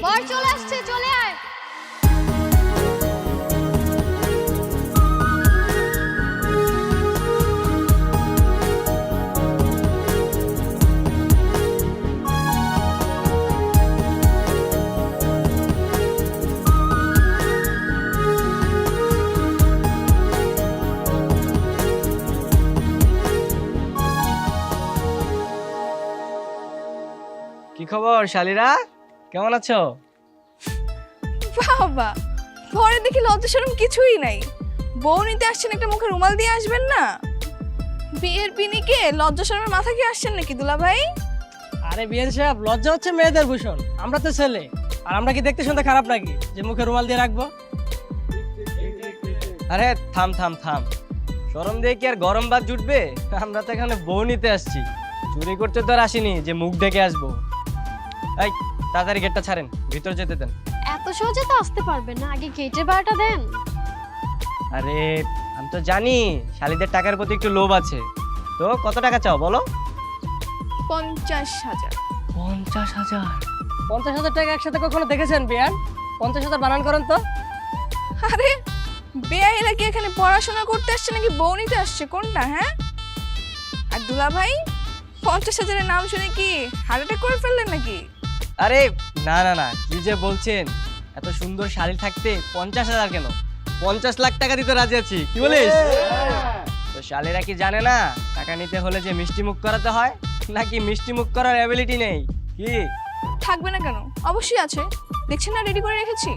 বর চলে আসছে, চলে আয়। কি খবর শালিরা, কেমন আছো? বাবা, পরে দেখি লজ্জা শরম কিছুই নাই। বউ নিতে আসছেন, একটা মুখে রুমাল দিয়ে আসবেন না? বিয়ের পিনিকে লজ্জা শরমের মাথা কি আসছেন নাকি দুলা ভাই? আরে বিয়েন সাহেব, লজ্জা হচ্ছে মেয়েদের ভূষণ। আমরা তো ছেলে, আর আমরা কি দেখতে শুনতে খারাপ নাকি যে মুখে রুমাল দিয়ে রাখবো? আরে থাম থাম থাম, শরম দিয়ে কি আর গরম ভাত জুটবে? আমরা তো এখানে বউ নিতে আসছি, চুরি করতে তো আর আসিনি যে মুখ ঢেকে আসবো। এই তাড়াতাড়ি গেটটা ছাড়েন, ভিতরে যেতে দেন। এত সহজে তো আসতে পারবেন না, আগে গেটের ভাড়াটা দেন। আরে আমি তো জানি শালিদের টাকার প্রতি একটু লোভ আছে, তো কত টাকা চাও বলো? 50,000। 50,000? 50,000 টাকা একসাথে কখনো দেখেছেন বিয়ান? 50,000 বানান করেন তো। আরে বেয়াইরা কি এখানে পড়াশোনা করতে আসছে নাকি বউ নিতে আসছে, কোনটা? হ্যাঁ, আর দুলা ভাই 50,000-এর নাম শুনে কি হার্ট অ্যাটাক করে ফেললেন নাকি? আরে না না না, কি যে বলছেন, এত সুন্দর শাড়ি থাকতে 50,000 কেন? 50 লাখ টাকা দিতে রাজি আছি, কি বলিস? তো শালিরা কি জানে না টাকা নিতে হলে যে মিষ্টি মুখ করাতে হয়, নাকি মিষ্টি মুখ করার অ্যাবিলিটি নেই? কি থাকবে না কেন, অবশ্যই আছে। দেখছেন না রেডি করে রেখেছি।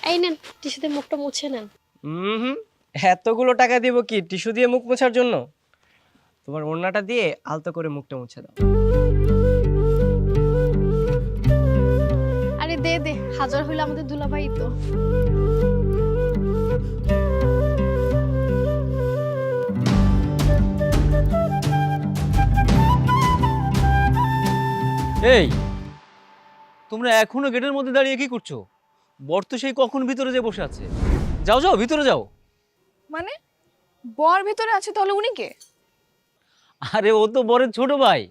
এই নেন, টিস্যুতে মুখটা মুছে নেন। হুম, এতগুলো টাকা দিব কি টিস্যু দিয়ে মুখ মোছার জন্য? তোমার ওড়নাটা দিয়ে আলতো করে মুখটা মুছে দাও। আরে দে দে, হাজার হইলে আমাদের দুলাভাই তো। এই, তোমরা এখনো গেটের মধ্যে দাঁড়িয়ে কি করছো? বর তো সেই কখন ভিতরে যে বসে আছে। যাও যাও, ভিতরে যাও। মানে বর ভিতরে আছে, তাহলে উনি কে? আরে ও তো বরের ছোট ভাই,